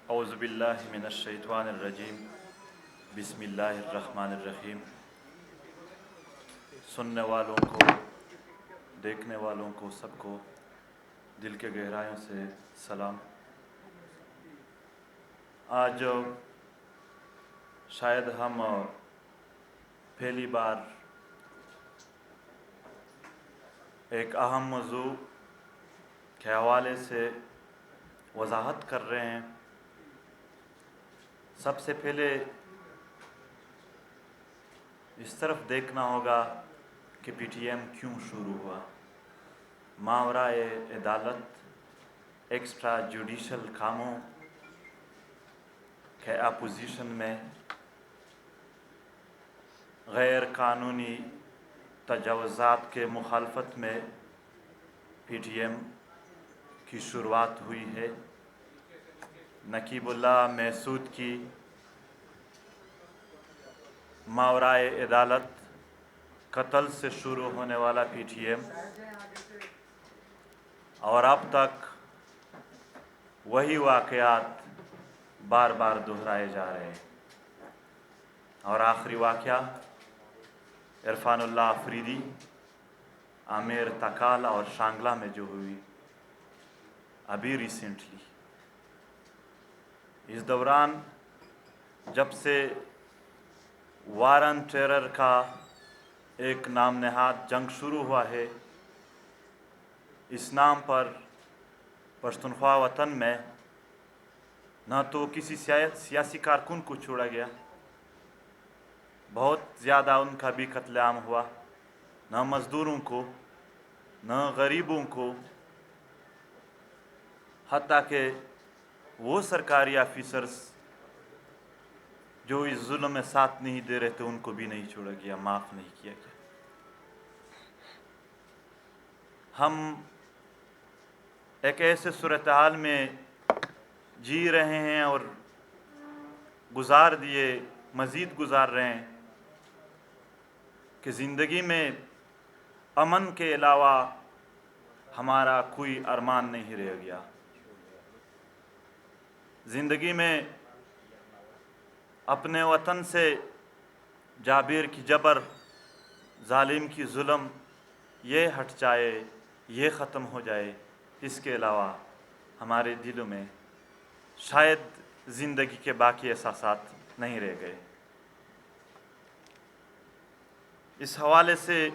اعوذ باللہ من الشیطان الرجیم بسم اللہ الرحمن الرحیم۔ سننے والوں کو، دیکھنے والوں کو، سب کو دل کے گہرائیوں سے سلام۔ آج شاید ہم پہلی بار ایک اہم موضوع کے حوالے سے وضاحت کر رہے ہیں۔ سب سے پہلے اس طرف دیکھنا ہوگا کہ پی ٹی ایم کیوں شروع ہوا۔ ماورائے عدالت ایکسٹرا جوڈیشل کاموں کے اپوزیشن میں، غیر قانونی تجاوزات کے مخالفت میں پی ٹی ایم کی شروعات ہوئی ہے۔ نقیب اللہ محسود کی ماورائے عدالت قتل سے شروع ہونے والا پی ٹی ایم اور اب تک وہی واقعات بار بار دہرائے جا رہے ہیں۔ اور آخری واقعہ عرفان اللہ افریدی، عامر تکال اور شانگلہ میں جو ہوئی ابھی ریسنٹلی۔ اس دوران جب سے وار آن ٹیرر کا ایک نام نہاد جنگ شروع ہوا ہے، اس نام پر پشتونخوا وطن میں نہ تو کسی سیاسی کارکن کو چھوڑا گیا، بہت زیادہ ان کا بھی قتل عام ہوا، نہ مزدوروں کو، نہ غریبوں کو، حتیٰ کہ وہ سرکاری آفیسرز جو اس ظلم میں ساتھ نہیں دے رہے تھے ان کو بھی نہیں چھوڑا گیا، معاف نہیں کیا گیا۔ ہم ایک ایسے صورتحال میں جی رہے ہیں اور مزید گزار رہے ہیں کہ زندگی میں امن کے علاوہ ہمارا کوئی ارمان نہیں رہ گیا۔ زندگی میں اپنے وطن سے جابر کی جبر، ظالم کی ظلم یہ ہٹ جائے، یہ ختم ہو جائے، اس کے علاوہ ہمارے دلوں میں شاید زندگی کے باقی احساسات نہیں رہ گئے۔ اس حوالے سے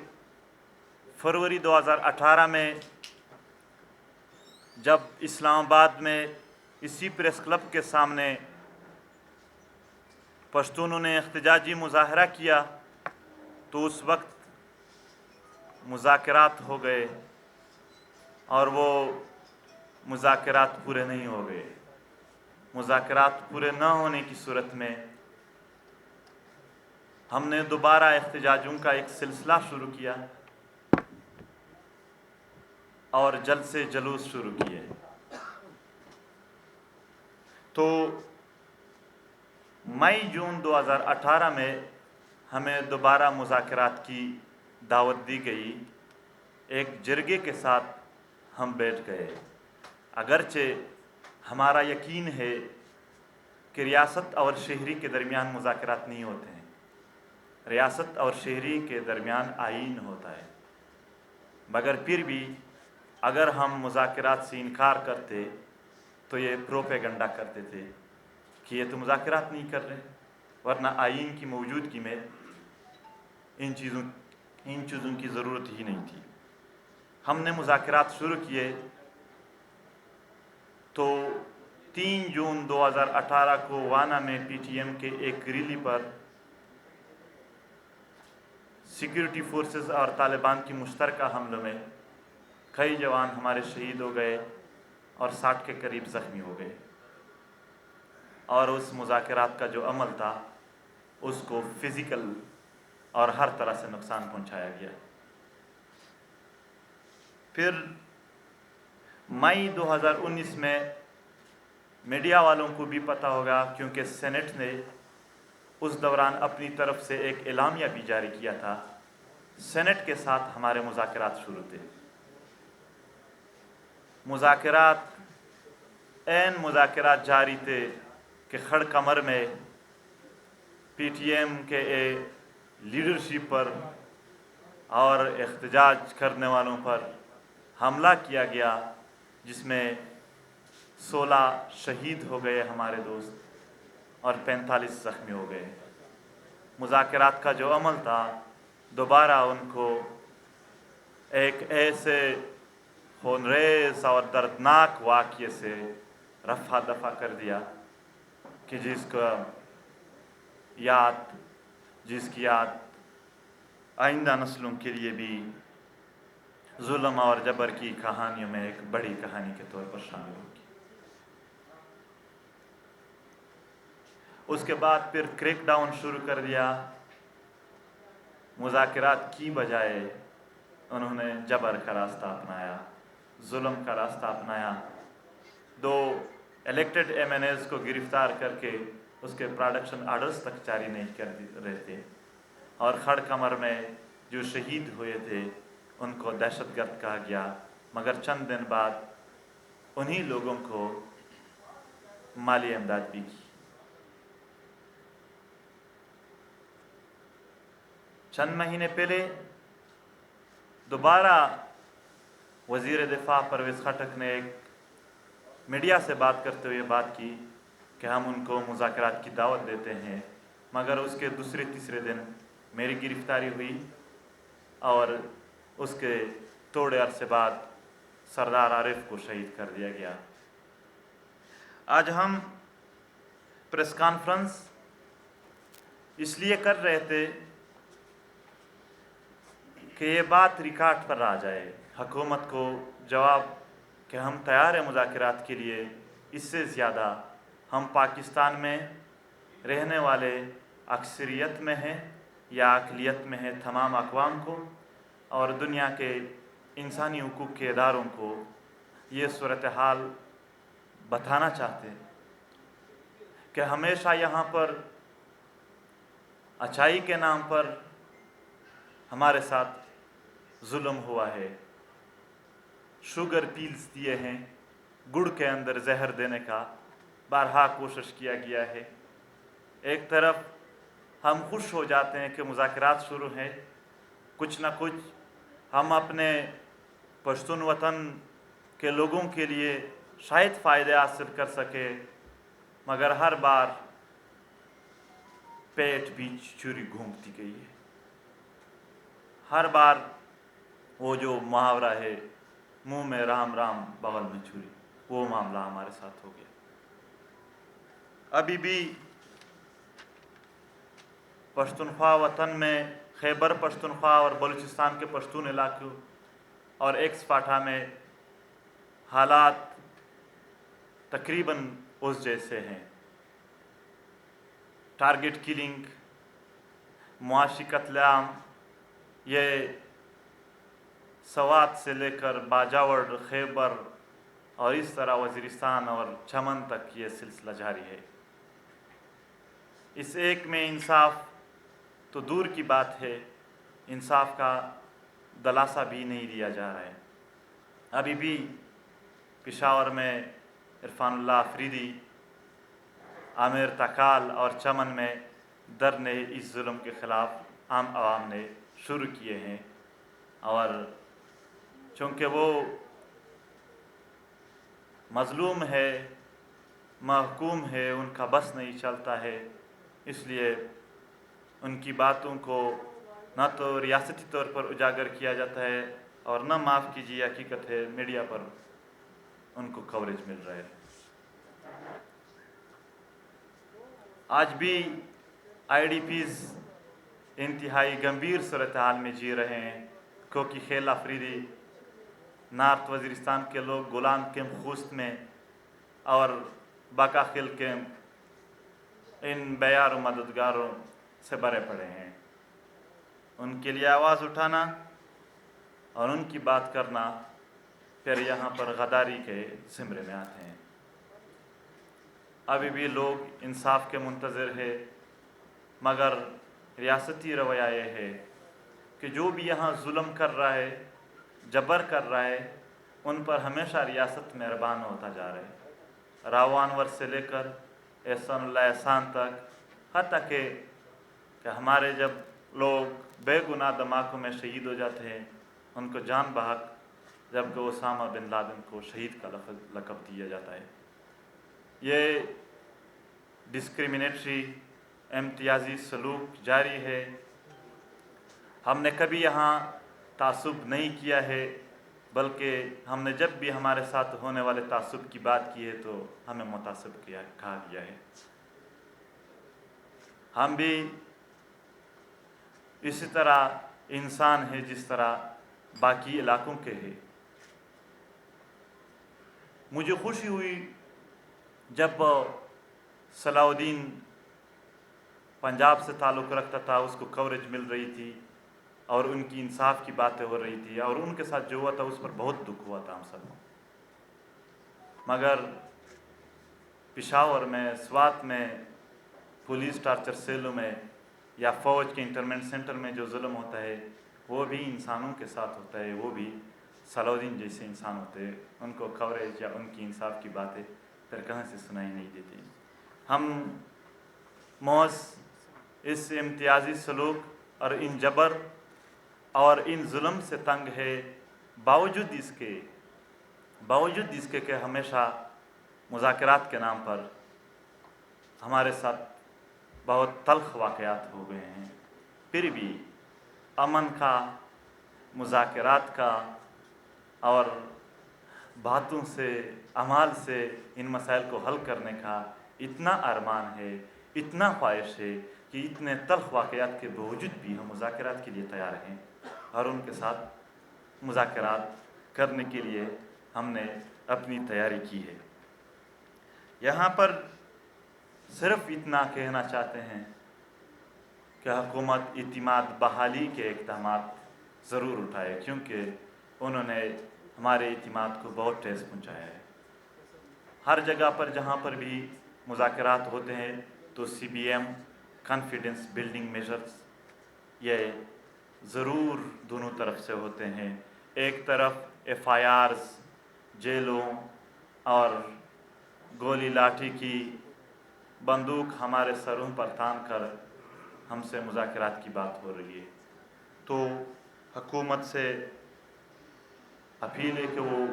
فروری 2018 میں جب اسلام آباد میں اسی پریس کلب کے سامنے پشتونوں نے احتجاجی مظاہرہ کیا تو اس وقت مذاکرات ہو گئے اور وہ مذاکرات پورے نہیں ہو گئے۔ مذاکرات پورے نہ ہونے کی صورت میں ہم نے دوبارہ احتجاجوں کا ایک سلسلہ شروع کیا اور جلد سے جلوس شروع کیے۔ تو مئی جون 2018 میں ہمیں دوبارہ مذاکرات کی دعوت دی گئی۔ ایک جرگے کے ساتھ ہم بیٹھ گئے، اگرچہ ہمارا یقین ہے کہ ریاست اور شہری کے درمیان مذاکرات نہیں ہوتے ہیں، ریاست اور شہری کے درمیان آئین ہوتا ہے، مگر پھر بھی اگر ہم مذاکرات سے انکار کرتے تو یہ پروپیگنڈا کرتے تھے کہ یہ تو مذاکرات نہیں کر رہے، ورنہ آئین کی موجودگی میں ان چیزوں کی ضرورت ہی نہیں تھی۔ ہم نے مذاکرات شروع کیے تو 3 جون 2018 کو وانا میں پی ٹی ایم کے ایک ریلی پر سیکیورٹی فورسز اور طالبان کی مشترکہ حملوں میں کئی جوان ہمارے شہید ہو گئے اور 60 کے قریب زخمی ہو گئے، اور اس مذاکرات کا جو عمل تھا اس کو فزیکل اور ہر طرح سے نقصان پہنچایا گیا۔ پھر مئی 2019 میں میڈیا والوں کو بھی پتہ ہوگا، کیونکہ سینٹ نے اس دوران اپنی طرف سے ایک اعلامیہ بھی جاری کیا تھا सेनेट के साथ हमारे मुज़ाकरात शुरू थे। मुज़ाकरात ऐन मुज़ाकरात जारी थे कि खड़ कमर में PTM के लीडरशिप पर और एहतजाज करने वालों पर हमला किया गया, जिसमें 16 शहीद हो गए हमारे दोस्त और 45 ज़ख्मी हो गए। मुज़ाकरात का जो अमल था, दोबारा उनको एक ऐसे खूनरेज़ और दर्दनाक वाक़ये से रफ़ा दफ़ा कर दिया कि जिसकी याद आइंदा नस्लों के लिए भी जुल्म और जबर की कहानियों में एक बड़ी कहानी के तौर पर शामिल होगी। उसके बाद फिर क्रैकडाउन शुरू कर दिया। मुज़ाकरात की बजाय उन्होंने जबर का रास्ता अपनाया, जुल्म का रास्ता अपनाया। 2 इलेक्टेड MNAs को गिरफ्तार करके उसके प्रोडक्शन आर्डर्स तक जारी नहीं कर रहे थे, और खड़ कमर में जो शहीद हुए थे उनको दहशतगर्द कहा गया। मगर चंद दिन बाद उन्हीं लोगों को माली इमदाद भी की। चंद महीने पहले दोबारा वज़ीर दिफा परवेज़ खटक ने एक मीडिया से बात करते हुए बात की कि हम उनको मुज़ाकरात की दावत देते हैं। मगर उसके दूसरे तीसरे दिन मेरी गिरफ्तारी हुई और उसके थोड़े अरसे बाद सरदार आरिफ को शहीद कर दिया गया। आज हम प्रेस कॉन्फ्रेंस इसलिए कर रहे थे कि ये बात रिकॉर्ड पर आ जाए, हुकूमत को जवाब कि हम तैयार हैं मुज़ाकरात के लिए। इससे ज़्यादा हम पाकिस्तान में रहने वाले अक्सरियत में हैं या अक़लियत में हैं तमाम अक़वाम को और दुनिया के इंसानी हुकूक़ के इदारों को ये सूरत हाल बताना चाहते हैं कि हमेशा यहाँ पर अच्छाई के नाम पर हमारे साथ जुल्म हुआ है। शुगर पील्स दिए हैं, गुड़ के अंदर जहर देने का बारहा कोशिश किया गया है। एक तरफ हम खुश हो जाते हैं कि मुज़ाकरात शुरू हैं, कुछ ना कुछ हम अपने पश्तून वतन के लोगों के लिए शायद फ़ायदे हासिल कर सके, मगर हर बार पेट बीच छुरी घूमती गई है। हर बार वो जो मुहावरा है, मुंह में राम राम बगल में छुरी, वो मामला हमारे साथ हो गया। अभी भी पश्तूनख्वा वतन में खैबर पश्तूनख्वा और बलूचिस्तान के पश्तून इलाक़ों और एक्स-फाठा में हालात तकरीबन उस जैसे हैं। टारगेट किलिंग, मुआशी कत्लेआम, ये सवात से लेकर बाजावर, खैबर और इस तरह वज़ीरिस्तान और चमन तक ये सिलसिला जारी है। इस एक में इंसाफ तो दूर की बात है, इंसाफ का दलासा भी नहीं दिया जा रहा है। अभी भी पेशावर में इरफानुल्लाह अफरीदी, आमिर तकाल और चमन में धरने इस जुल्म के ख़िलाफ़ आम आवाम ने शुरू किए हैं, और चूँकि वो मज़लूम है, महकूम है, उनका बस नहीं चलता है, इसलिए उनकी बातों को न तो रियासती तौर पर उजागर किया जाता है और न, माफ़ कीजिए, हकीकत है मीडिया पर उनको कवरेज मिल रहा है। आज भी IDPs इंतहाई गंभीर सूरत हाल में जी रहे हैं, क्योंकि खेल अफरीदी नॉर्थ वज़ीरिस्तान के लोग गुलाम कैंप खुस्त में और बाका खिल कैंप इन बेयार मददगारों से भरे पड़े हैं। उनके लिए आवाज़ उठाना और उनकी बात करना फिर यहाँ पर गद्दारी के ज़िम्रे में आते हैं। अभी भी लोग इंसाफ के मुंतज़िर है, मगर रियासती रवैया ये है کہ جو بھی یہاں ظلم کر رہا ہے، جبر کر رہا ہے، ان پر ہمیشہ ریاست مہربان ہوتا جا رہا ہے، راوانور سے لے کر احسان اللہ احسان تک، حتیٰ کہ ہمارے جب لوگ بے گناہ دماغوں میں شہید ہو جاتے ہیں، ان کو جان بحق، جبکہ اسامہ بن لادن کو شہید کا لقب دیا جاتا ہے۔ یہ ڈسکریمنیٹری امتیازی سلوک جاری ہے۔ ہم نے کبھی یہاں تعصب نہیں کیا ہے، بلکہ ہم نے جب بھی ہمارے ساتھ ہونے والے تعصب کی بات کی ہے تو ہمیں متعصب کہا گیا ہے۔ ہم بھی اسی طرح انسان ہیں جس طرح باقی علاقوں کے ہیں۔ مجھے خوشی ہوئی جب صلاح الدین پنجاب سے تعلق رکھتا تھا، اس کو کوریج مل رہی تھی اور ان کی انصاف کی باتیں ہو رہی تھی، اور ان کے ساتھ جو ہوا تھا اس پر بہت دکھ ہوا تھا ہم سب کو۔ مگر پشاور میں، سوات میں، پولیس ٹارچر سیلوں میں یا فوج کے انٹرمنٹ سینٹر میں جو ظلم ہوتا ہے وہ بھی انسانوں کے ساتھ ہوتا ہے، وہ بھی صلاح الدین جیسے انسان ہوتے ہیں۔ ان کو کوریج یا ان کی انصاف کی باتیں پھر کہاں سے سنائی نہیں دیتی۔ ہم محض اس امتیازی سلوک اور ان جبر اور ان ظلم سے تنگ ہے، باوجود اس کے کہ ہمیشہ مذاکرات کے نام پر ہمارے ساتھ بہت تلخ واقعات ہو گئے ہیں، پھر بھی امن کا، مذاکرات کا اور باتوں سے، اعمال سے ان مسائل کو حل کرنے کا اتنا ارمان ہے، اتنا خواہش ہے کہ اتنے تلخ واقعات کے باوجود بھی ہم مذاکرات کے لیے تیار ہیں اور ان کے ساتھ مذاکرات کرنے کے لیے ہم نے اپنی تیاری کی ہے۔ یہاں پر صرف اتنا کہنا چاہتے ہیں کہ حکومت اعتماد بحالی کے اقدامات ضرور اٹھائے، کیونکہ انہوں نے ہمارے اعتماد کو بہت ٹھیس پہنچایا ہے۔ ہر جگہ پر جہاں پر بھی مذاکرات ہوتے ہیں تو CBM کانفیڈنس بلڈنگ میجرز یہ ضرور دونوں طرف سے ہوتے ہیں۔ ایک طرف FIRs، جیلوں اور گولی لاٹھی کی بندوق ہمارے سروں پر تان کر ہم سے مذاکرات کی بات ہو رہی ہے، تو حکومت سے اپیل ہے کہ وہ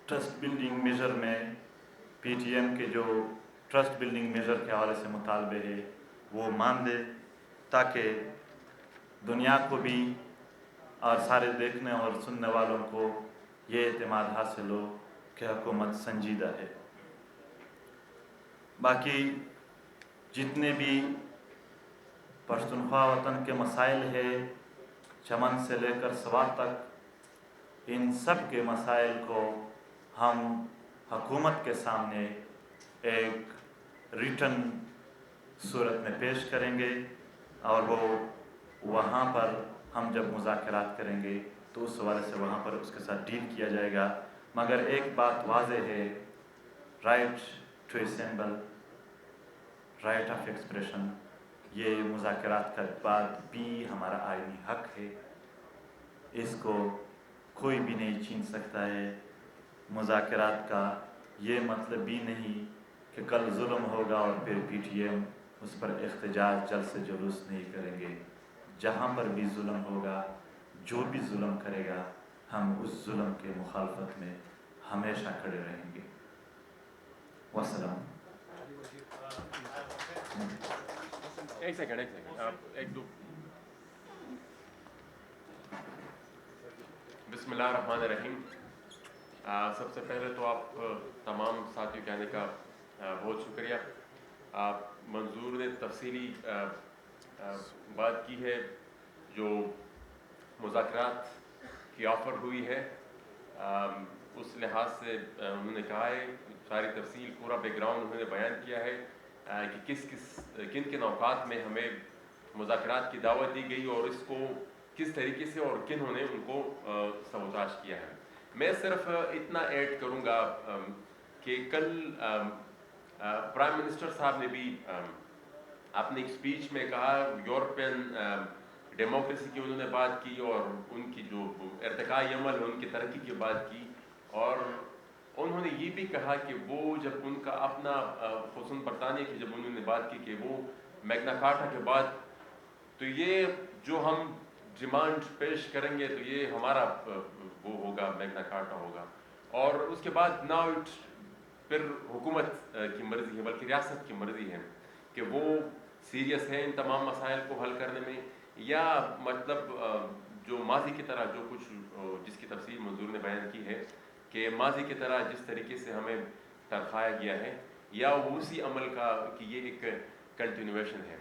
ٹرسٹ بلڈنگ میجر میں PTM کے جو ٹرسٹ بلڈنگ میجر کے حوالے سے مطالبے ہے وہ مان دے، تاکہ دنیا کو بھی اور سارے دیکھنے اور سننے والوں کو یہ اعتماد حاصل ہو کہ حکومت سنجیدہ ہے۔ باقی جتنے بھی پختونخوا وطن کے مسائل ہیں، چمن سے لے کر سوات تک، ان سب کے مسائل کو ہم حکومت کے سامنے ایک ریٹن صورت میں پیش کریں گے، اور وہ وہاں پر ہم جب مذاکرات کریں گے تو اس حوالے سے وہاں پر اس کے ساتھ ڈیل کیا جائے گا۔ مگر ایک بات واضح ہے، right to assemble, right of expression, یہ مذاکرات کا بعد بھی ہمارا آئینی حق ہے، اس کو کوئی بھی نہیں چھین سکتا ہے۔ مذاکرات کا یہ مطلب بھی نہیں کہ کل ظلم ہوگا اور پھر PTM اس پر احتجاج، جلسے جلوس نہیں کریں گے۔ جہاں پر بھی ظلم ہوگا، جو بھی ظلم کرے گا، ہم اس ظلم کے مخالفت میں ہمیشہ کھڑے رہیں گے۔ والسلام۔ ایک سیکنڈ آپ ایک دو بسم اللہ الرحمن الرحیم۔ سب سے پہلے تو آپ تمام ساتھیوں کے آنے کا بہت شکریہ۔ منظور نے تفصیلی بات کی ہے، جو مذاکرات کی آفر ہوئی ہے اس لحاظ سے انہوں نے کہا ہے، ساری تفصیل، پورا بیک گراؤنڈ انہوں نے بیان کیا ہے کہ کن اوقات میں ہمیں مذاکرات کی دعوت دی گئی اور اس کو کس طریقے سے اور کنہوں نے ان کو سبوتاژ کیا ہے۔ میں صرف اتنا ایڈ کروں گا کہ کل پرائم منسٹر صاحب نے بھی اپنی ایک اسپیچ میں کہا، یورپین डेमोक्रेसी की उन्होंने बात की और उनकी जो इर्तिकाई अमल है उनकी तरक्की की बात की, और उन्होंने ये भी कहा कि वो जब उनका अपना हुस्न बरतानिया की जब उन्होंने बात की कि वो मैग्ना कार्टा के बाद तो ये जो हम डिमांड पेश करेंगे तो ये हमारा वो होगा, मैग्ना कार्टा होगा, और उसके बाद नाउ फिर हुकूमत की मर्ज़ी है, बल्कि रियासत की मर्ज़ी है कि वो सीरियस है इन तमाम मसाइल को हल करने में, या मतलब जो माजी की तरह जो कुछ जिसकी तफसील मंजूर ने बयान की है कि माजी की तरह जिस तरीके से हमें तरखाया गया है, या वो उसी अमल का कि ये एक कंटिन्यूएशन है।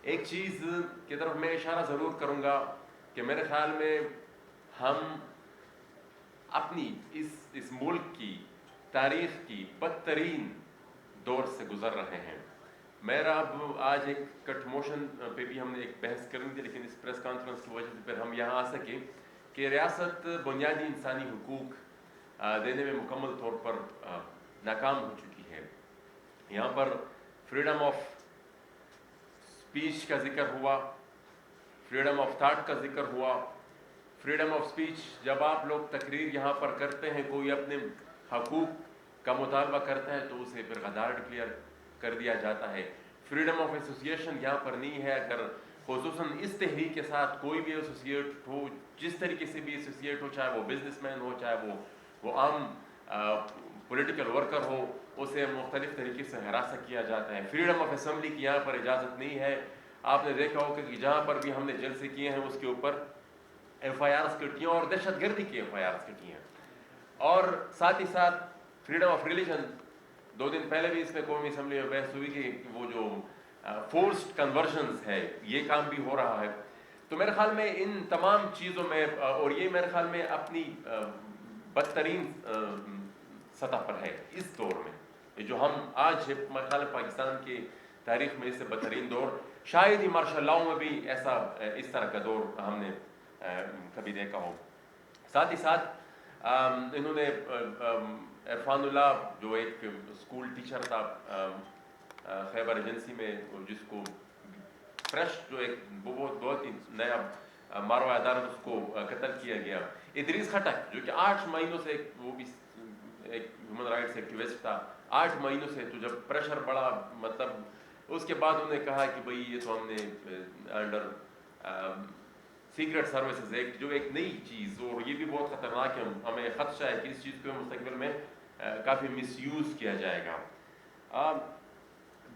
एक चीज़ की तरफ मैं इशारा ज़रूर करूँगा कि मेरे ख़्याल में हम अपनी इस मुल्क की तारीख़ की बदतरीन दौर से गुज़र रहे हैं। मेरा अब आज एक कट मोशन पे भी हमने एक बहस करनी थी, लेकिन इस प्रेस कॉन्फ्रेंस की वजह से फिर हम यहाँ आ सके कि रियासत बुनियादी इंसानी हुकूक देने में मुकम्मल तौर पर नाकाम हो चुकी है। यहाँ पर फ्रीडम ऑफ स्पीच का जिक्र हुआ, फ्रीडम ऑफ थाट का जिक्र हुआ। फ्रीडम ऑफ स्पीच जब आप लोग तकरीर यहाँ पर करते हैं, कोई अपने हकूक़ का मुतालबा करता है तो उसे फिर गद्दार डिक्लेयर कर दिया जाता है। फ्रीडम ऑफ एसोसिएशन यहाँ पर नहीं है। अगर खुसूसन इस तहरीक के साथ कोई भी एसोसिएट हो, जिस तरीके से भी एसोसिएट हो, चाहे वो बिजनेसमैन हो, चाहे वो आम पॉलिटिकल वर्कर हो, उसे मुख्तलिफ तरीके से हरासा किया जाता है। फ्रीडम ऑफ असम्बली की यहाँ पर इजाज़त नहीं है। आपने देखा होगा कि जहाँ पर भी हमने जलसे किए हैं उसके ऊपर FIRs कटी हैं और दहशतगर्दी की FIRs कटी हैं। और साथ ही साथ फ्रीडम ऑफ रिलीजन, 2 दिन पहले भी इसमें कौमी असम्बली में बहस हुई कि वो जो फोर्स्ड कन्वर्जन्स है ये काम भी हो रहा है। तो मेरे ख्याल में इन तमाम चीज़ों में, और ये मेरे ख्याल में अपनी बदतरीन सतह पर है इस दौर में, जो हम आज मेरे ख्याल पाकिस्तान की तारीख़ में इससे बदतरीन दौर, शायद ही मार्शल लॉ में भी ऐसा इस तरह का दौर हमने कभी देखा हो। साथ ही साथ इन्होंने इरफानुल्लाह जो एक स्कूल टीचर था खैबर एजेंसी में, जिसको फ्रेश जो एक बहुत ही नया मारवा अदालत उसको कत्ल किया गया। इदरीस खटक जो कि 8 महीनों से वो भी एक ह्यूमन राइट्स एक्टिविस्ट था, 8 महीनों से, तो जब प्रेशर बढ़ा, मतलब उसके बाद उन्होंने कहा कि भाई ये तो हमने अंडर सीक्रेट सर्विसेज एक्ट, जो एक नई चीज़, और ये भी बहुत ख़तरनाक है, हमें ख़दशा है कि इस चीज़ को मुस्तक़बिल में काफ़ी मिसयूज़ किया जाएगा।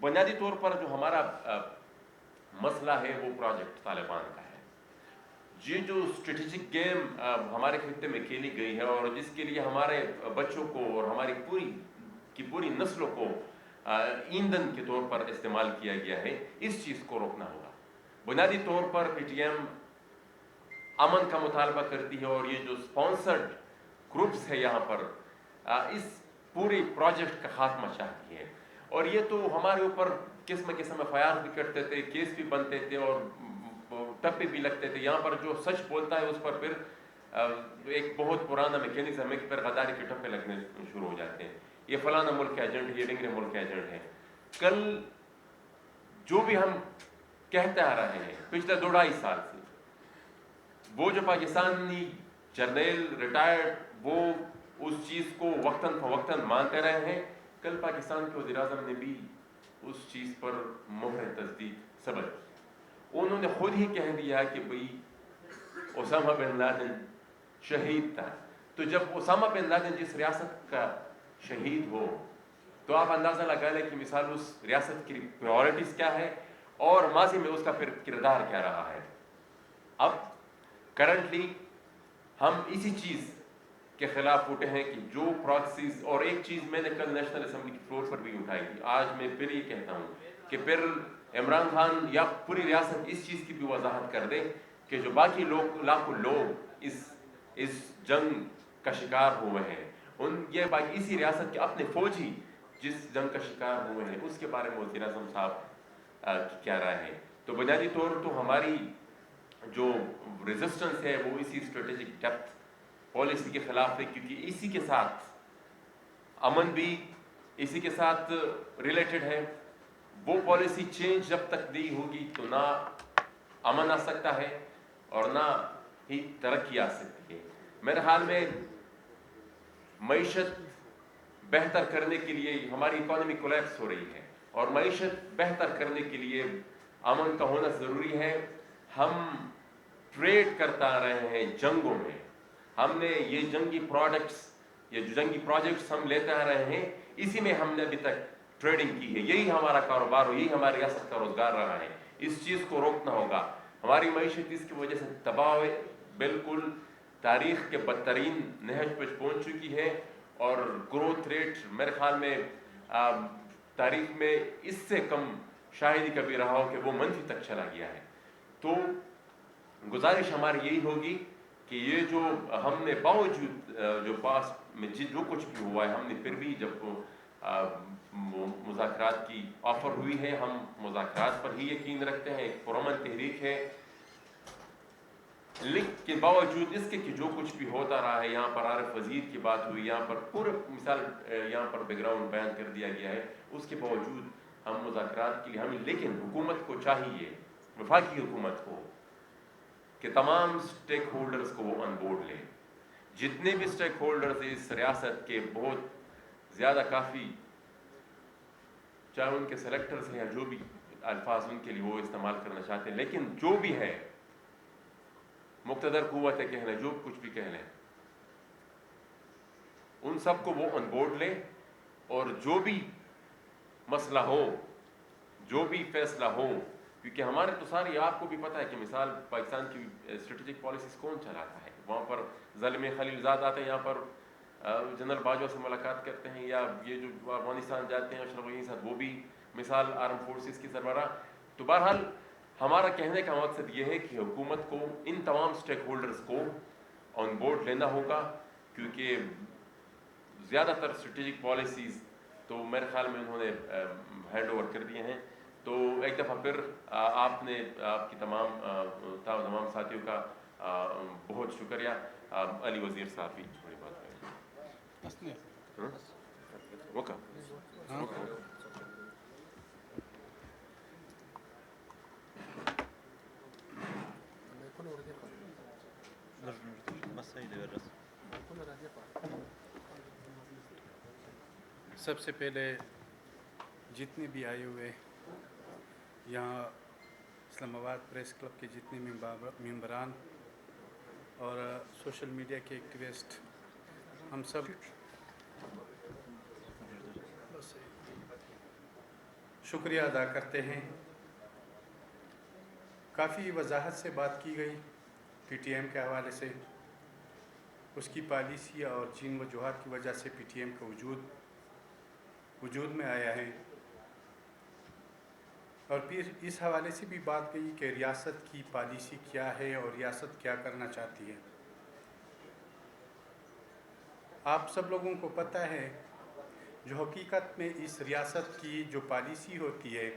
बुनियादी तौर पर जो हमारा मसला है वो प्रोजेक्ट तालिबान का है। ये जो स्ट्रेटेजिक गेम हमारे खित्ते में खेली गई है और जिसके लिए हमारे बच्चों को और हमारी पूरी नस्लों को ईंधन के तौर पर इस्तेमाल किया गया है, इस चीज़ को रोकना होगा। बुनियादी तौर पर PTM अमन का मुतालबा करती है और ये जो स्पॉन्सर्ड ग्रुप्स है यहाँ पर इस पूरे प्रोजेक्ट का खात्मा चाहती है। और ये तो हमारे ऊपर किस्म किस्म FIR भी करते थे, केस भी बनते थे और टप्पे भी लगते थे। यहाँ पर जो सच बोलता है उस पर फिर एक बहुत पुराना मैकेनिज्म है कि फिर गद्दारी के टप्पे लगने शुरू हो जाते हैं। ये फलाना मुल्क का एजेंट है, ये डिंगरे मुल्क का एजेंट है। कल जो भी हम कहते आ रहे हैं पिछले 2-2.5 साल से, वो जो पाकिस्तानी जर्नल रिटायर्ड वो उस चीज़ को वक्तन फवक्तन मानते रहे हैं। कल पाकिस्तान के वज़ीर-ए-आज़म ने भी उस चीज़ पर मोहर तस्दीक सबक, उन्होंने खुद ही कह दिया कि भाई ओसामा बिन लादेन शहीद था। तो जब ओसामा बिन लादेन जिस रियासत का शहीद हो तो आप अंदाज़ा लगा लें कि मिसाल उस रियासत की प्रायोरिटीज़ क्या है और माजी में उसका फिर किरदार क्या रहा है। अब करंटली हम इसी चीज़ के ख़िलाफ़ उठे हैं कि जो प्रॉक्सीज, और एक चीज़ मैंने कल नेशनल असम्बली के फ्लोर पर भी उठाई थी, आज मैं फिर ये कहता हूँ कि फिर इमरान खान या पूरी रियासत इस चीज़ की भी वजाहत कर दे कि जो बाकी लाखों लोग इस जंग का शिकार हुए हैं, ये बाकी इसी रियासत के अपने फौजी जिस जंग का शिकार हुए हैं उसके बारे में वज़ीर-ए-आज़म साहब क्या राय है। तो बुनियादी तौर तो हमारी जो रेजिस्टेंस है वो इसी स्ट्रेटेजिक डेप्थ पॉलिसी के ख़िलाफ़ है, क्योंकि इसी के साथ अमन भी इसी के साथ रिलेटेड है। वो पॉलिसी चेंज जब तक नहीं होगी तो ना अमन आ सकता है और ना ही तरक्की आ सकती है। मेरे ख्याल में मईशत बेहतर करने के लिए हमारी इकोनॉमी कोलैप्स हो रही है और मईशत बेहतर करने के लिए अमन का होना ज़रूरी है। हम ट्रेड करता रहे हैं जंगों में, हमने ये जंगी प्रोजेक्ट्स हम लेते आ रहे हैं, इसी में हमने अभी तक ट्रेडिंग की है, यही हमारा कारोबार और यही हमारी रियासत का रोजगार रहा है। इस चीज़ को रोकना होगा। हमारी मईशत इसकी वजह से तबाह है, बिल्कुल तारीख के बदतरीन नहज पर पहुंच चुकी है और ग्रोथ रेट मेरे ख्याल में तारीख में इससे कम शायद ही कभी रहा हो कि वो मंफी तक चला गया है। तो गुजारिश हमारी यही होगी कि ये जो हमने बावजूद जो पास में जो कुछ भी हुआ है, हमने फिर भी जब मुज़ाकरात की ऑफ़र हुई है, हम मुज़ाकरात पर ही यकीन रखते हैं, एक पुरअमन तहरीक है। लेकिन बावजूद इसके कि जो कुछ भी होता रहा है, यहाँ पर आरिफ वज़ीर की बात हुई, यहाँ पर पूरे मिसाल यहाँ पर बैकग्राउंड बयान कर दिया गया है, उसके बावजूद हम मुज़ाकरात के लिए हमें, लेकिन हुकूमत को चाहिए, वफाकी हुकूमत को, कि तमाम स्टेक होल्डर्स को वो ऑन बोर्ड लें। जितने भी स्टेक होल्डर्स इस रियासत के बहुत ज़्यादा काफ़ी, चाहे उनके सेलेक्टर्स हैं या जो भी अल्फाज उनके लिए वो इस्तेमाल करना चाहते हैं, लेकिन जो भी है मुक़्तदर क़ुव्वत है कहना, जो कुछ भी कह लें, उन सब को वो ऑन बोर्ड लें और जो भी मसला हो, जो भी फैसला हो, क्योंकि हमारे तो सारी आपको भी पता है कि मिसाल पाकिस्तान की स्ट्रेटेजिक पॉलिसीज़ कौन चलाता है। वहाँ पर ज़ल्म खलीलज़ाद आते हैं, यहाँ पर जनरल बाजवा से मुलाकात करते हैं, या ये जो अफगानिस्तान जाते हैं अशरफ गनी साहब, वो भी मिसाल आर्म फोर्सेस की सरबराह। तो बहरहाल हमारा कहने का मकसद ये है कि हुकूमत को इन तमाम स्टेक होल्डर्स को ऑन बोर्ड लेना होगा, क्योंकि ज़्यादातर स्ट्रेटेजिक पॉलिसीज़ तो मेरे ख्याल में उन्होंने हैंड ओवर कर दिए हैं। तो एक दफ़ा फिर आपने आपकी तमाम साथियों का बहुत शुक्रिया। अली वज़ीर साहब की थोड़ी बात करें। ओके सबसे पहले जितने भी आए हुए यहाँ इस्लामाबाद प्रेस क्लब के जितने मेंबरान और सोशल मीडिया के एक्टिविस्ट, हम सब शुक्रिया अदा करते हैं। काफ़ी वजाहत से बात की गई पीटीएम के हवाले से, उसकी पॉलिसी और जिन वजूहात की वजह से पीटीएम का वजूद में आया है, और फिर इस हवाले से भी बात गई कि रियासत की पॉलिसी क्या है और रियासत क्या करना चाहती है। आप सब लोगों को पता है जो हकीकत में इस रियासत की जो पॉलिसी होती है,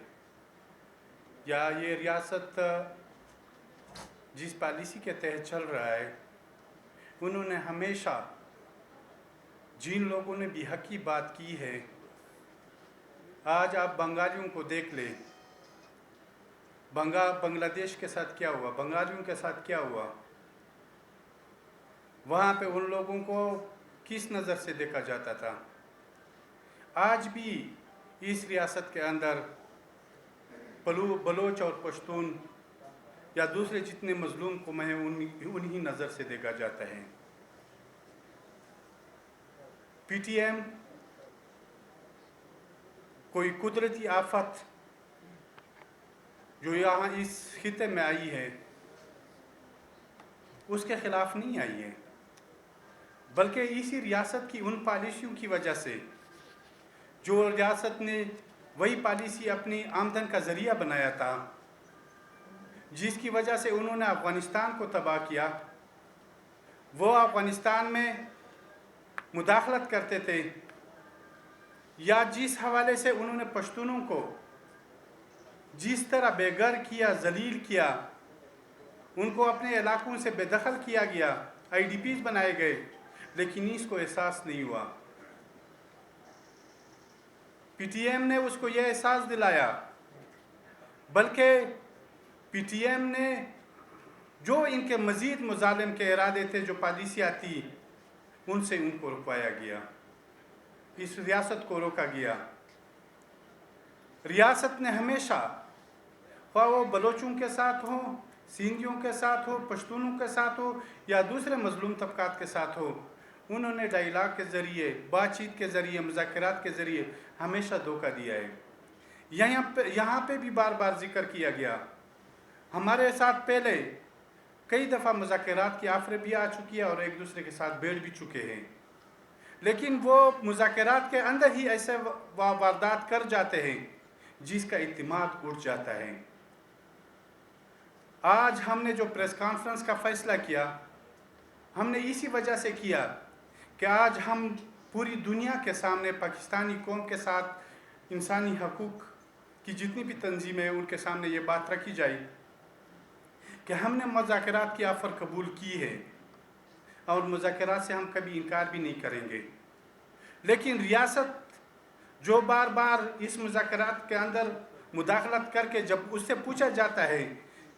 या ये रियासत जिस पॉलिसी के तहत चल रहा है, उन्होंने हमेशा जिन लोगों ने भी हक की बात की है, आज आप बंगालियों को देख लें, बांग्लादेश के साथ क्या हुआ, बंगालियों के साथ क्या हुआ, वहाँ पे उन लोगों को किस नज़र से देखा जाता था। आज भी इस रियासत के अंदर बलोच और पश्तून या दूसरे जितने मजलूम कौम हैं उन्हीं नज़र से देखा जाता है। पीटीएम कोई कुदरती आफत जो यहाँ इस खिते में आई है उसके ख़िलाफ़ नहीं आई है, बल्कि इसी रियासत की उन पॉलिसियों की वजह से, जो रियासत ने वही पॉलिसी अपनी आमदन का ज़रिया बनाया था, जिसकी वजह से उन्होंने अफ़गानिस्तान को तबाह किया। वो अफ़गानिस्तान में मुदाखलत करते थे, या जिस हवाले से उन्होंने पश्तूनों को जिस तरह बेघर किया, जलील किया, उनको अपने इलाकों से बेदखल किया गया, आईडीपीज़ बनाए गए, लेकिन इसको एहसास नहीं हुआ। पीटीएम ने उसको यह एहसास दिलाया, बल्कि PTM ने जो इनके मज़ीद मुजालिम के इरादे थे, जो पॉलिसियाँ थी, उनसे उनको रुकवाया गया, इस रियासत को रोका गया। रियासत ने हमेशा, ख्वाह वो बलोचों के साथ हो, सिंधियों के साथ हो, पश्तूनों के साथ हो या दूसरे मजलूम तबकात के साथ हो, उन्होंने डायलॉग के ज़रिए, बातचीत के ज़रिए, मुज़ाकरात के ज़रिए हमेशा धोखा दिया है। यहाँ पे भी बार बार जिक्र किया गया, हमारे साथ पहले कई दफ़ा मुज़ाकरात की ऑफर भी आ चुकी है और एक दूसरे के साथ बैठ भी चुके हैं, लेकिन वो मुज़ाकरात के अंदर ही ऐसे वारदात कर जाते हैं जिसका इत्मीनान उठ जाता है। आज हमने जो प्रेस कॉन्फ्रेंस का फ़ैसला किया, हमने इसी वजह से किया कि आज हम पूरी दुनिया के सामने पाकिस्तानी कौम के साथ इंसानी हकूक़ की जितनी भी तंजीमें हैं उनके सामने ये बात रखी जाए कि हमने मुज़ाकरात की ऑफ़र कबूल की है और मुज़ाकरात से हम कभी इनकार भी नहीं करेंगे। लेकिन रियासत जो बार बार इस मुज़ाकरात के अंदर मुदाखलत करके जब उससे पूछा जाता है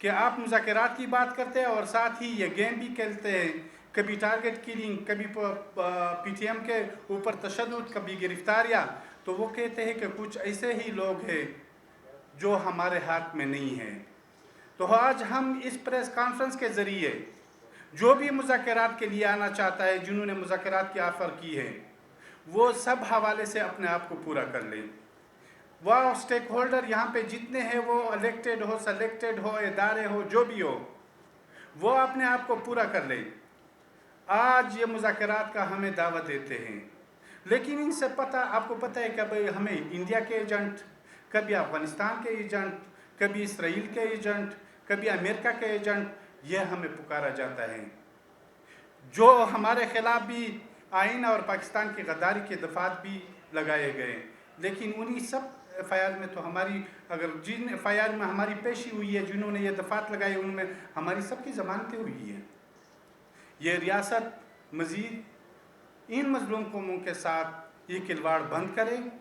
कि आप मुज़ाकरात की बात करते हैं और साथ ही ये गेम भी खेलते हैं, कभी टारगेट किलिंग, कभी PTM के ऊपर तशद्दुद, कभी गिरफ्तारियाँ, तो वो कहते हैं कि कुछ ऐसे ही लोग हैं जो हमारे हाथ में नहीं हैं। तो आज हम इस प्रेस कॉन्फ्रेंस के ज़रिए जो भी मुज़ाकरात के लिए आना चाहता है, जिन्होंने मुज़ाकरात की ऑफ़र की है, वो सब हवाले से अपने आप को पूरा कर लें। वह स्टेक होल्डर यहाँ पे जितने हैं, वो इलेक्टेड हो, सेलेक्टेड हो, इदारे हो, जो भी हो, वो अपने आप को पूरा कर लें। आज ये मुज़ाकरात का हमें दावत देते हैं, लेकिन इनसे आपको पता है कि भाई हमें इंडिया के एजेंट, कभी अफ़गानिस्तान के एजेंट, कभी इसराइल के एजेंट, कभी अमेरिका के एजेंट, ये हमें पुकारा जाता है। जो हमारे ख़िलाफ़ भी आइन और पाकिस्तान की गद्दारी के दफ़ात भी लगाए गए, लेकिन उन्हीं सब FIR में तो हमारी, अगर जिन FIR में हमारी पेशी हुई है, जिन्होंने ये दफ़ात लगाए, उनमें हमारी सबकी ज़मानतें हुई हैं। ये रियासत मज़ीद इन मज़लूम कौमों के साथ ये खिलवाड़ बंद करें।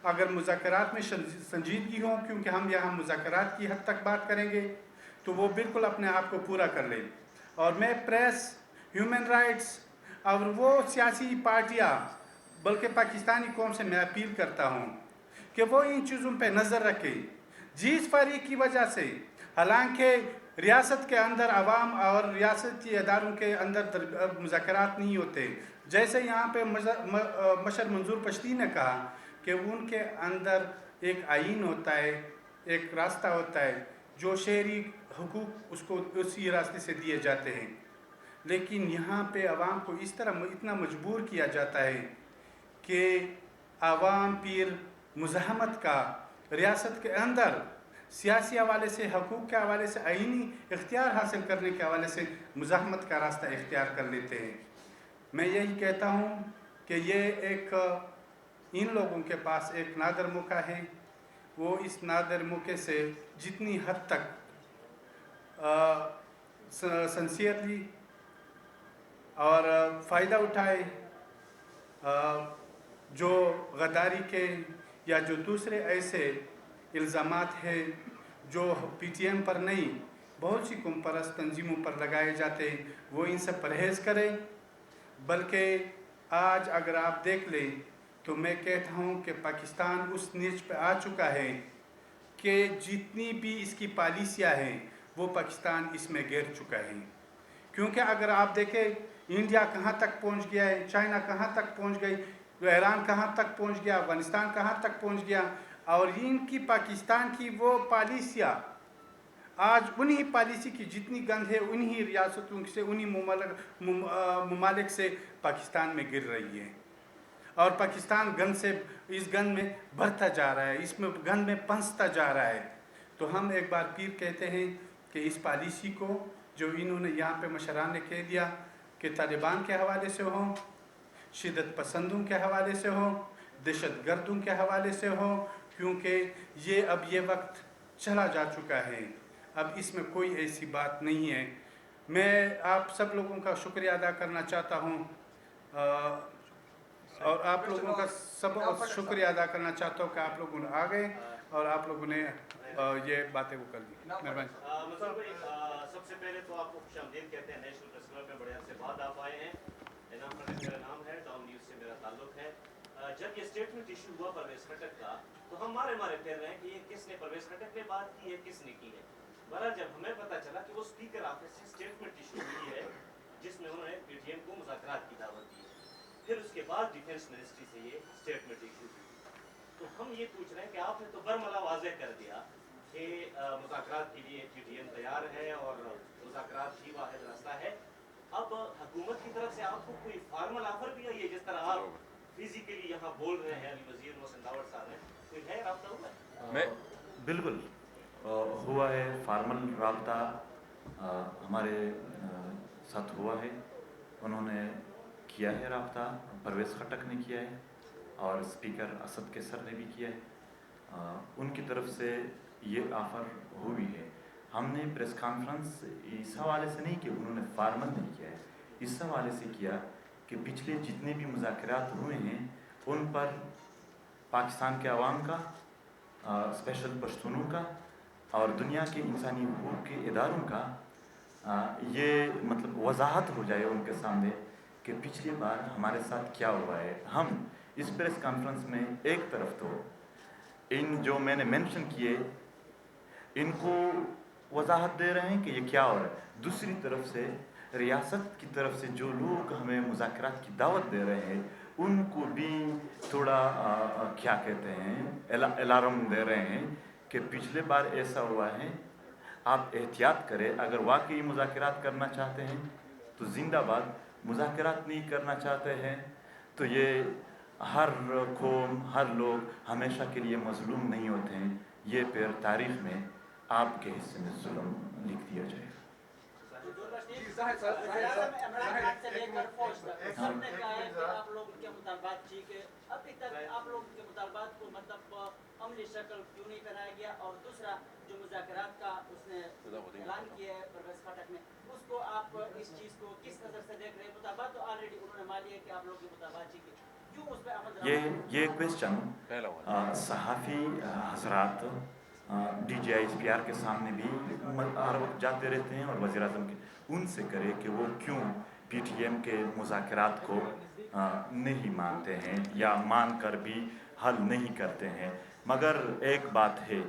अगर मुज़ाकरात में संजीदगी हो, क्योंकि हम यहाँ मुज़ाकरात की हद तक बात करेंगे, तो वो बिल्कुल अपने आप को पूरा कर लें। और मैं प्रेस, ह्यूमन राइट्स और वो सियासी पार्टियाँ, बल्कि पाकिस्तानी कौम से मैं अपील करता हूँ कि वो इन चीज़ों पे नज़र रखें, जिस फरीक की वजह से, हालांकि रियासत के अंदर अवाम और रियासती इदारों के अंदर मुज़ाकरात नहीं होते, जैसे यहाँ पे मशर मंजूर पश्ती ने कहा कि उनके अंदर एक आइन होता है, एक रास्ता होता है, जो शहरी हुकूक उसको उसी रास्ते से दिए जाते हैं। लेकिन यहाँ पे अवाम को इस तरह इतना मजबूर किया जाता है कि अवाम पीर मुज़ाहमत का रियासत के अंदर सियासी हवाले से, हकूक़ के हवाले से, आइनी इख्तियार हासिल करने के हवाले से मुज़ाहमत का रास्ता इख्तियार कर लेते हैं। मैं यही कहता हूँ कि ये एक इन लोगों के पास एक नादर मौका है, वो इस नादर मौके से जितनी हद तक सिंसियरली और फ़ायदा उठाए, जो गद्दारी के या जो दूसरे ऐसे इल्ज़ामात हैं जो PTM पर नहीं, बहुत सी कौम परस्त तंजीमों पर लगाए जाते हैं, वो इनसे परहेज़ करें। बल्कि आज अगर आप देख लें तो मैं कहता हूँ कि पाकिस्तान उस नीच पे आ चुका है कि जितनी भी इसकी पॉलिसियाँ हैं वो पाकिस्तान इसमें गिर चुका है। क्योंकि अगर आप देखें इंडिया कहाँ तक पहुँच गया है, चाइना कहाँ तक पहुँच गई, ईरान कहाँ तक पहुँच गया, अफ़गानिस्तान कहाँ तक पहुँच गया, और इनकी पाकिस्तान की वो पॉलिसियाँ आज उन्हीं पॉलिसी की जितनी गंध है उन्हीं रियासतों से, उन्हीं ममालिक से पाकिस्तान में गिर रही है। और पाकिस्तान गंद से इस गंद में बढ़ता जा रहा है, इसमें गंद में पंसता जा रहा है। तो हम एक बार फिर कहते हैं कि इस पॉलिसी को जो इन्होंने यहाँ पे मशरान ने कह दिया कि तालिबान के हवाले से हो, शिदत पसंदों के हवाले से हो, दहशत गर्दों के हवाले से हो, क्योंकि ये वक्त चला जा चुका है, अब इसमें कोई ऐसी बात नहीं है। मैं आप सब लोगों का शुक्रिया अदा करना चाहता हूँ और आप लोगों का सब शुक्रिया अदा करना चाहता हूँ कि आप लोगों आ गए और आप लोगों ने ये बातें वो कर दी। मेहरबानी। मंसूर भाई, सबसे पहले तो आपको खुशामदीद कहते हैं नेशनल प्रेस क्लब में, बड़े अरसे बाद आप आए हैं। इनाम खटक मेरा नाम है, डाउन न्यूज़ से मेरा ताल्लुक है। जब ये स्टेटमेंट इशू हुआ परवेज खटक का, तो हम मारे मारे फिर रहे हैं कि ये किसने, परवेज खटक ने बात की है, किसने की है। बहरहाल जब हमें पता चला कि वो स्पीकर ऑफिस से स्टेटमेंट इशू हुई है जिसमें उन्होंने पीटीएम को मुज़ाकरात की दावत दी है, फिर उसके बाद डिफेंस मिनिस्ट्री से ये स्टेटमेंट इशू हुई, तो हम ये पूछ रहे हैं कि आपने तो बरमला वाज़ेह कर दिया कि मुज़ाकरात के लिए पीटीएम तैयार है और मुज़ाकरात ही वाहिद रास्ता है। अब हुकूमत की तरफ से आपको कोई फॉर्मल ऑफर भी आई है, जिस तरह आप फिजिकली यहाँ बोल रहे हैं, अली वज़ीर मोहसिन दावड़ साहब ने, कोई है राब्ता हुआ है? बिल्कुल हुआ है, फार्मल राब्ता हमारे साथ हुआ है। उन्होंने किया है राब्ता, परवेज़ खटक ने किया है और स्पीकर असद कैसर ने भी किया है। उनकी तरफ से ये ऑफ़र हुई है। हमने प्रेस कॉन्फ्रेंस इस हवाले से नहीं किया, उन्होंने फार्मल नहीं किया है, इस हवाले से किया कि पिछले जितने भी मुज़ाकरात हुए हैं उन पर पाकिस्तान के अवाम का, स्पेशल पश्तूनों का और दुनिया के इंसानी हुकूक के इदारों का ये मतलब वजाहत हो जाए उनके सामने कि पिछली बार हमारे साथ क्या हुआ है। हम इस प्रेस कॉन्फ्रेंस में एक तरफ तो इन जो मैंने मेंशन किए इनको वजाहत दे रहे हैं कि ये क्या हो रहा है, दूसरी तरफ से रियासत की तरफ से जो लोग हमें मुज़ाकरात की दावत दे रहे हैं उनको भी थोड़ा क्या कहते हैं अलार्म दे रहे हैं कि पिछले बार ऐसा हुआ है, आप एहतियात करें। अगर वाकई मुज़ाकरात करना चाहते हैं तो जिंदाबाद, मुज़ाकरात नहीं करना चाहते हैं तो ये हर कौम, हर लोग हमेशा के लिए मज़लूम नहीं होते हैं। ये फिर तारीख़ में आपके हिस्से में जुल्म लिख दिया जाएगा। इमरान खान से लेकर फौज तक सबने कहा है कि आप लोग के मुतालबात ठीक है, अभी तक आप लोग के मुतालबात को मतलब अमली शक्ल क्यों नहीं बनाया गया? और दूसरा जो मुज़ाकरात का उसने ऐलान किया है परवेज़ खटक ने, उसको आप इस चीज़ को किस नज़र से देख रहे हैं? मुतालबात तो ऑलरेडी उन्होंने मान लिया कि आप लोग के मुतालबात ठीक है, क्यों उस पर अमल? ये क्वेश्चन सहाफ़ी हजरात DGISPR के सामने भी हर वक्त जाते रहते हैं और वज़ीर-ए-आज़म के उनसे करे कि वो क्यों PTM के मुज़ाकरात को नहीं मानते हैं या मान कर भी हल नहीं करते हैं। मगर एक बात है,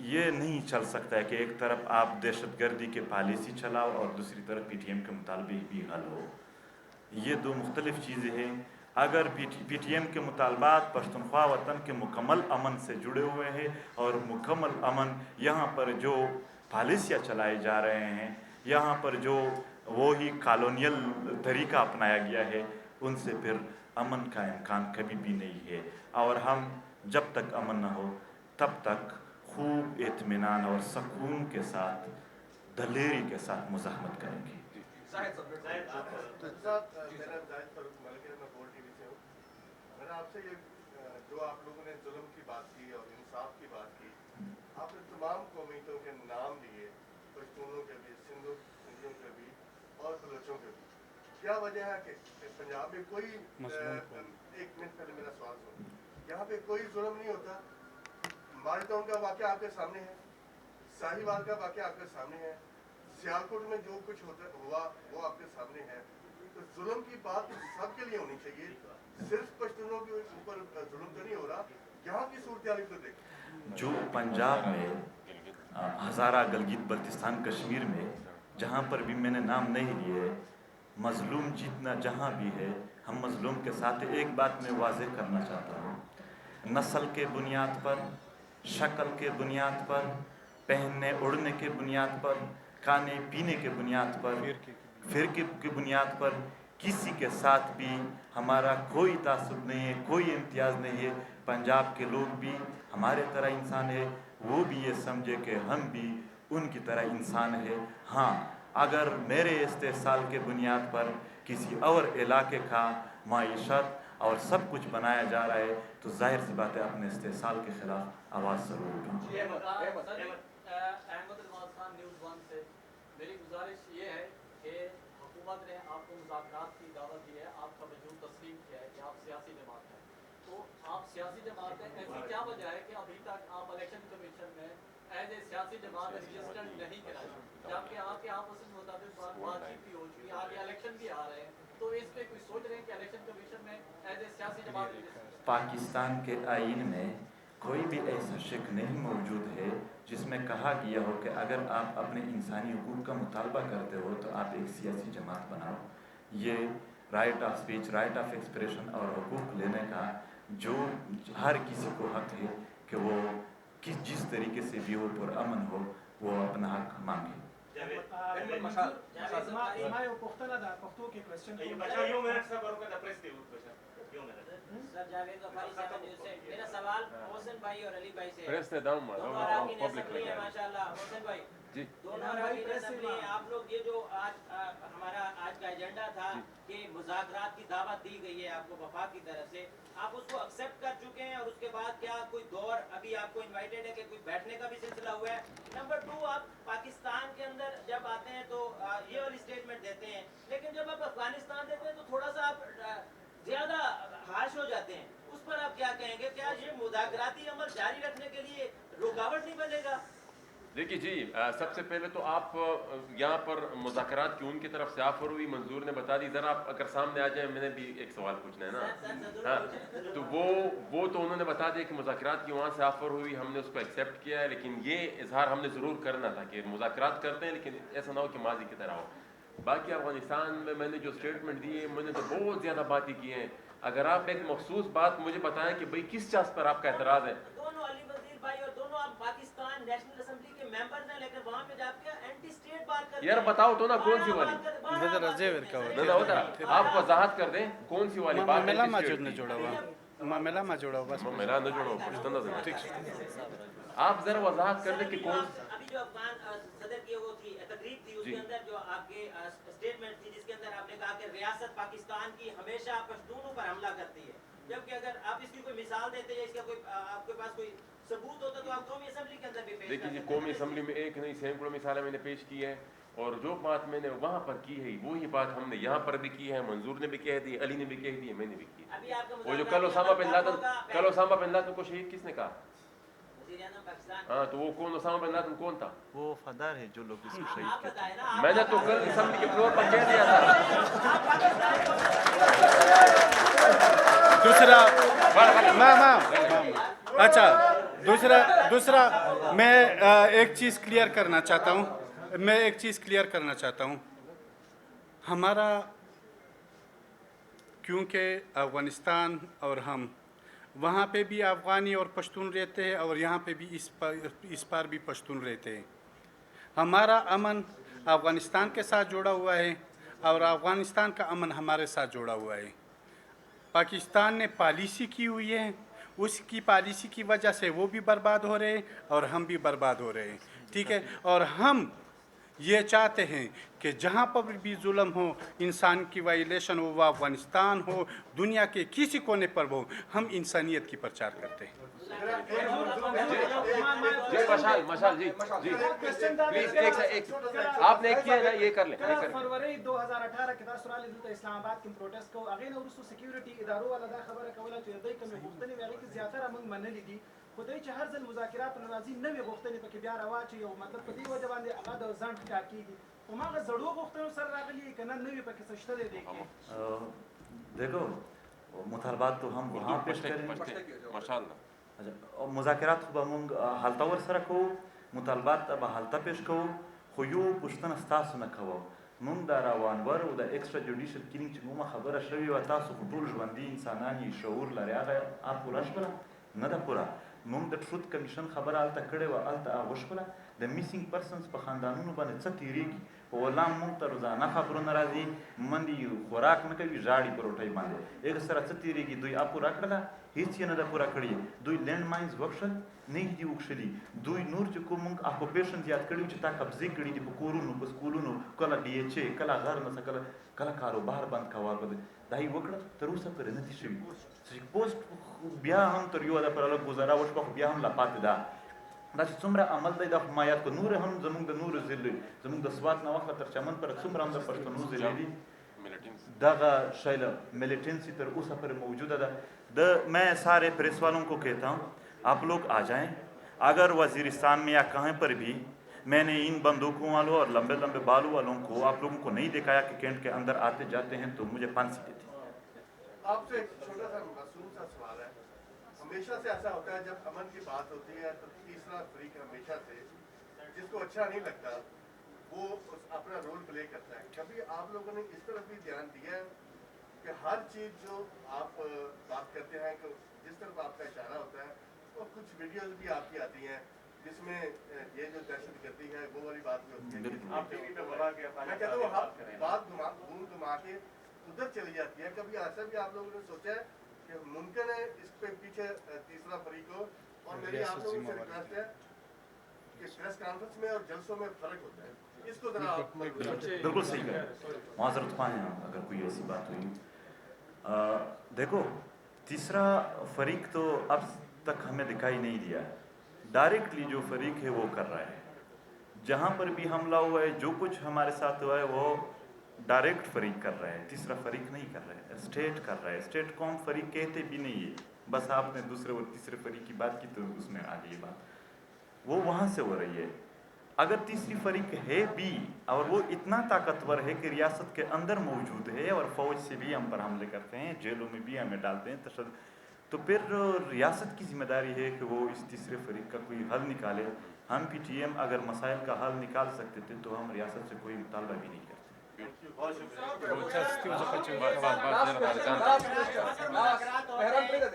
ये नहीं चल सकता है कि एक तरफ आप दहशतगर्दी के पॉलिसी चलाओ और दूसरी तरफ PTM के मुतालबे भी हल हो। ये दो मुख्तलिफ़ चीज़ें हैं। अगर PTM के मुतालबात पश्तूनख्वा वतन के मुकम्मल अमन से जुड़े हुए हैं और मुकम्मल अमन यहाँ पर जो पॉलिसियाँ चलाए जा रहे हैं, यहाँ पर जो वही कॉलोनियल तरीका अपनाया गया है, उनसे फिर अमन का इम्कान कभी भी नहीं है। और हम जब तक अमन न हो तब तक खूब इत्मीनान और सुकून के साथ, दलेरी के साथ मुज़ाहमत करेंगे। मैंने आपसे ये जो आप लोगों ने जुल्म की बात की और इंसाफ की बात की, आपने तमाम कौमियतों के नाम लिए, पश्तूनों के भी, सिंधियों के भी और बलोचों के भी। क्या वजह है कि पंजाब में कोई एक मिनट पहले मेरा सवाल सुनो, यहाँ पे कोई जुल्म नहीं होता? मालटाउन का वाक़या आपके सामने है, साहिवाल का वाक़या आपके सामने है, सियालकोट में जो कुछ हुआ वो आपके सामने है। तो जुल्म की बात सबके लिए होनी चाहिए, सिर्फ पश्तूनों के ऊपर जुल्म तो नहीं हो रहा। यहाँ की सूरत तो देखो, जो पंजाब में हज़ारा, गलगित बल्तिस्तान, कश्मीर में जहाँ पर भी मैंने नाम नहीं लिए, मज़लूम जितना जहाँ भी है, हम मज़लूम के साथ। एक बात मैं वाज़ेह करना चाहता हूँ, नस्ल के बुनियाद पर, शक्ल के बुनियाद पर, पहनने ओढ़ने के बुनियाद पर, खाने पीने के बुनियाद पर, फ़िरके की बुनियाद पर किसी के साथ भी हमारा कोई तासुब नहीं है, कोई इम्तियाज़ नहीं है। पंजाब के लोग भी हमारे तरह इंसान है, वो भी ये समझे कि हम भी उनकी तरह इंसान है। हाँ, अगर मेरे इस्तेहसाल के बुनियाद पर किसी और इलाके का माइशत और सब कुछ बनाया जा रहा है तो जाहिर सी बात है अपने इस्तेहसाल के ख़िलाफ़ आवाज़ ज़रूर उठाऊंगा। न्यूज़ वन से मेरी गुजारिश ये है कि हुकूमत ने आपको मुज़ाकरात की दावत दी है, आपका वजूद तस्लीम किया है कि आप सियासी जमात हैं, तो आप सियासी जमात हैं, ऐसी क्या वजह है कि अभी तक आप इलेक्शन कमीशन में एज ए सियासी जमात रजिस्टर्ड नहीं कराई, जबकि आपके आपस में मुताबिक बातचीत भी हो चुकी है, आगे इलेक्शन भी आ रहे हैं, तो इस पे कोई सोच रहे हैं कि इलेक्शन कमीशन में एज ए सियासी जमात पाकिस्तान के आइन में कोई भी ऐसा शिक नहीं मौजूद है जिसमें कहा गया हो कि अगर आप अपने इंसानी हुकूक का मुतालबा करते हो तो आप एक सियासी जमात बनाओ। ये right of speech, right of expression और हुकूक लेने का जो हर किसी को हक है कि वो जिस तरीके से भी हो पुरअमन हो वो अपना हक मांगे। सर जावेद गफारी 7 न्यूज़ से मेरा सवाल मोहसिन भाई और अली भाई से प्रेस ने दाम दोनों अरकान असेंबली है माशाल्लाह। मोहसिन भाई जी, दोनों अरकान असेंबली हैं, आप लोग ये जो आज हमारा आज का एजेंडा था कि मुज़ाकरात की दावत दी गई है आपको वफाक की तरफ से, आप उसको एक्सेप्ट कर चुके हैं और उसके बाद क्या कोई दौर अभी आपको इनवाइटेड है कि कोई बैठने का भी सिलसिला हुआ है? नंबर 2, आप पाकिस्तान के अंदर जब आते हैं तो ये वाली स्टेटमेंट देते हैं, लेकिन जब आप अफगानिस्तान देते हैं तो थोड़ा सा आप ज्यादा हाश हो जाते हैं, उस पर आप क्या कहेंगे? क्या ये मुज़ाकराती अमल जारी रखने के लिए रुकावट नहीं बनेगा? देखिए जी, सबसे पहले तो आप यहाँ पर मुज़ाकरात की उनकी तरफ से ऑफर हुई, मंजूर ने बता दी। ज़रा आप अगर सामने आ जाए, मैंने भी एक सवाल पूछना है ना। हाँ, तो वो तो उन्होंने बता दिया कि मुज़ाकरात की वहाँ से ऑफर हुई, हमने उसको एक्सेप्ट किया है, लेकिन ये इजहार हमने ज़रूर करना था कि मुज़ाकरात करते हैं लेकिन ऐसा ना हो कि माजी की तरह हो। बाकी अफगानिस्तान में मैंने जो स्टेटमेंट दी है, मैंने तो बहुत ज़्यादा बातें की हैं। अगर आप एक मखसूस बात मुझे बताएं कि भाई किस चीज़ पर आपका एतराज़ है। दोनों अली वजीर भाई और दोनों आप पाकिस्तान नेशनल असेंबली के मेंबर्स हैं, लेकिन वहाँ पे जाके एंटी स्टेट बात करते हैं। यार बताओ तो ना कौन सी वाली? आप वजाहत कर दें कौन सी वाली बात? मामला मौजूद न जोड़ा हुआ, मामला में जोड़ा हुआ, बस मेरा न जोड़ो, आप जरा वजाहत कर दें कि कौन। अभी जो अफगान सदर की वो थी तकरीब थी, उसके अंदर जो आपके स्टेटमेंट थी जिसके अंदर आपने कहा कि रियासत पाकिस्तान की हमेशा पश्तूनों पर हमला करती है, जबकि अगर आप इसकी कोई मिसाल देते या इसका कोई आपके पास कोई सबूत होता तो आप कौमी असेंबली के अंदर भी पेश देखिए जी, कौमी असेंबली में एक नहीं सैकड़ों मिसालें मैंने पेश की है, और जो बात मैंने वहाँ पर की है वही बात हमने यहाँ पर भी की है। मंजूर ने भी कह दी, अली ने भी कह दी, मैंने भी की। वो जो कल ओसामा बिन लादेन को शहीद किसने कहा? हाँ, तो वो कौन ओसामा बिन लादेन कौन था? वो वफादार है जो लोग उसको शहीद कहते हैं। मैंने तो कल असेंबली के फ्लोर पर कह दिया था। दूसरा अच्छा, दूसरा मैं एक चीज़ क्लियर करना चाहता हूँ, हमारा क्योंकि अफ़गानिस्तान और हम वहाँ पे भी अफ़गानी और पश्तून रहते हैं और यहाँ पे भी इस पार भी पश्तून रहते हैं। हमारा अमन अफ़गानिस्तान के साथ जुड़ा हुआ है और अफ़गानिस्तान का अमन हमारे साथ जुड़ा हुआ है। पाकिस्तान ने पॉलिसी की हुई है, उसकी पॉलिसी की वजह से वो भी बर्बाद हो रहे हैं और हम भी बर्बाद हो रहे हैं, ठीक है। और हम ये चाहते हैं कि जहाँ पर भी जुल्म हो, इंसान की वायलेशन हो, वह अफ़गानिस्तान हो, दुनिया के किसी कोने पर हो, हम इंसानियत की प्रचार करते हैं। मशाल जी प्लीज एक आपने एक किया ना, ये कर ले। फरवरी 2018 के दौरान इस्लामाबाद के प्रोटेस्ट को अगेन और सिक्योरिटी इदारों वाला दा खबर कोला چې دای کوم غوښتنې ویلې کې زیاتره موږ منلې دي، خدای چې هر ځل مذاکرات ناراضي نوې غوښتنې پکې بیا راواچي او مطلب په دې وجه باندې هغه د ځنډ کار کیږي، هماغه زړو غوښتنو سره راغلي کنه نوې پکې څه شته دی کې देखो मुतालबात तो हम वहाँ पेश करें। माशाअल्लाह। अच्छा, मुज़ाकरात खूब हम हालतावर सर को मुतालबात अब हालता पेश को खुयो पुश्तन अस्तास न खवो मुंग दारा वानवर उ द एक्स्ट्रा जुडिशियल किलिंग च मुमा खबर शवी व तासु फुटुल ژوندۍ انسانانی شعور لري هغه اپ پوره شوله نه ده پوره موږ د ټروت کمیشن خبره الته کړې و الته هغه شوله د میسینګ پرسنز په خاندانونو باندې څه تیریږي په ولام موږ ته روزانه خبرونه راځي منډي خوراک نه کوي ژاړي په روټۍ باندې یک سره څه تیریږي دوی اپ پوره کړله هیڅ یې نه ده پوره کړې دوی لینډ ماینز وکشل نه دي وکشلي دوی نور چې کوم موږ اکوپیشن زیات کړی چې تا قبضه کړی دي په کورونو په سکولونو کله ډي ایچ ای کله غر نه کله کاروبار بند کاوه دای وکړه تر اوسه پرې نه دي شوي پوسټ بیا هم تر یو د پر له گزاره وشو بیا هم لا پاتې ده دا چې څومره عمل دی د حمایت کو نور هم زموږ د نور ذل زموږ د سواد نه وخت تر چمن پر څومره هم د پښتنو ذل دي militants. دغه شایله ملیٹنسی تر اوسه پر موجوده ده میں سارے پریس والوں کو کہتا ہوں آپ لوگ آ جائیں. اگر وزیرستان میں یا کہیں پر بھی میں نے ان بندوقوں والوں اور لمبے لمبے بالوں والوں کو آپ لوگوں کو نہیں دکھایا کہ کینٹ کے اندر آتے جاتے ہیں تو مجھے پھانسی دیتی. آپ سے ایک چھوٹا سا معصوم سا سوال ہے. ہمیشہ سے ایسا ہوتا ہے جب امن کی بات ہوتی ہے تو تیسرا فریق ہمیشہ سے جس کو اچھا نہیں لگتا وہ اپنا رول پلے کرتا ہے. کبھی آپ لوگوں نے اس طرف بھی دھیان دیا ہے کہ ہر چیز جو آپ بات کرتے ہیں کہ جس طرف آپ کا اشارہ ہوتا ہے اور کچھ ویڈیوز بھی آپ کی آتی ہیں جس میں یہ جو دہشت گردی ہے وہ والی بات بھی ہوتی ہے. آپ ٹی وی پہ بڑھا کے میں کہتا ہوں بات گھوم گھما کے ادھر چلی جاتی ہے. کبھی ایسا بھی آپ لوگوں نے سوچا ہے کہ ممکن ہے اس پہ پیچھے تیسرا فریق ہو؟ اور میری آپ لوگوں سے ریکویسٹ ہے کہ پریس کانفرنس میں اور جلسوں میں فرق ہوتا ہے, اس کو ذرا آپ بالکل صحیح ہے. معذرت خواہ ہیں اگر کوئی ایسی بات ہوئی. دیکھو تیسرا فریق تو اب تک ہمیں دکھائی نہیں دیا ہے. ڈائریکٹلی جو فریق ہے وہ کر رہا ہے. جہاں پر بھی حملہ ہوا ہے جو کچھ ہمارے ساتھ ہوا ہے وہ ڈائریکٹ فریق کر رہا ہے, تیسرا فریق نہیں کر رہا ہے, اسٹیٹ کر رہا ہے. اسٹیٹ قوم فریق کہتے بھی نہیں ہے. بس آپ نے دوسرے اور تیسرے فریق کی بات کی تو اس میں آ گئی بات, وہ وہاں سے ہو رہی ہے. اگر تیسری فریق ہے بھی اور وہ اتنا طاقتور ہے کہ ریاست کے اندر موجود ہے اور فوج سے بھی ہم پر حملے کرتے ہیں, جیلوں میں بھی ہمیں ڈالتے ہیں تشدد, تو پھر ریاست کی ذمہ داری ہے کہ وہ اس تیسرے فریق کا کوئی حل نکالے. ہم پی ٹی ایم اگر مسائل کا حل نکال سکتے تھے تو ہم ریاست سے کوئی مطالبہ بھی نہیں کرتے.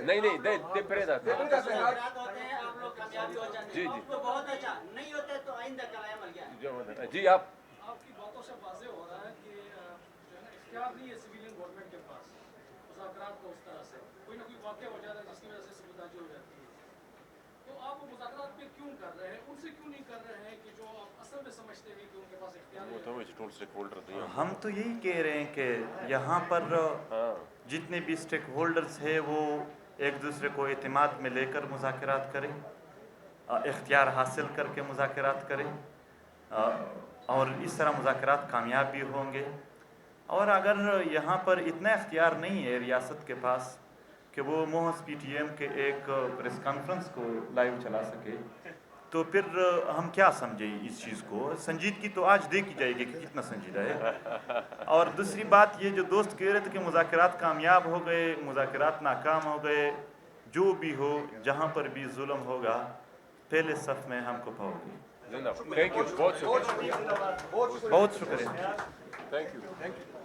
نہیں نہیں دے پریدا جی جی بہت اچھا نہیں ہوتے تو آئندہ کلایا مل گیا. جی آپ کی باتوں سے واضح ہو رہا ہے کہ جو ہے نا اختیار نہیں ہے سویلین گورنمنٹ کے پاس مذاکرات کو اس طرح سے کوئی نہ کوئی واقعہ ہو جاتا ہے جس کی وجہ سے سبوتاجی ہو جاتی ہے. تو آپ مذاکرات پہ کیوں کر رہے ہیں, ان سے کیوں نہیں کر رہے ہیں کہ جو آپ اصل میں سمجھتے ہیں کہ ان کے پاس اختیار ہے. ہم تو یہی کہہ رہے ہیں کہ یہاں پر جتنے بھی اسٹیک ہولڈرز ہیں وہ ایک دوسرے کو اعتماد میں لے کر مذاکرات کریں, اختیار حاصل کر کے مذاکرات کریں, اور اس طرح مذاکرات کامیاب بھی ہوں گے. اور اگر یہاں پر اتنا اختیار نہیں ہے ریاست کے پاس کہ وہ محض پی ٹی ایم کے ایک پریس کانفرنس کو لائیو چلا سکے تو پھر ہم کیا سمجھیں اس چیز کو. سنجیدگی تو آج دیکھی جائے گی کہ کتنا سنجیدہ ہے. اور دوسری بات یہ جو دوست کہہ رہے تھے کہ مذاکرات کامیاب ہو گئے, مذاکرات ناکام ہو گئے, جو بھی ہو جہاں پر بھی ظلم ہوگا پہلے صف میں ہم کو پاؤ گے. تھینک یو, بہت شکریہ. بہت شکریہ. Thank you.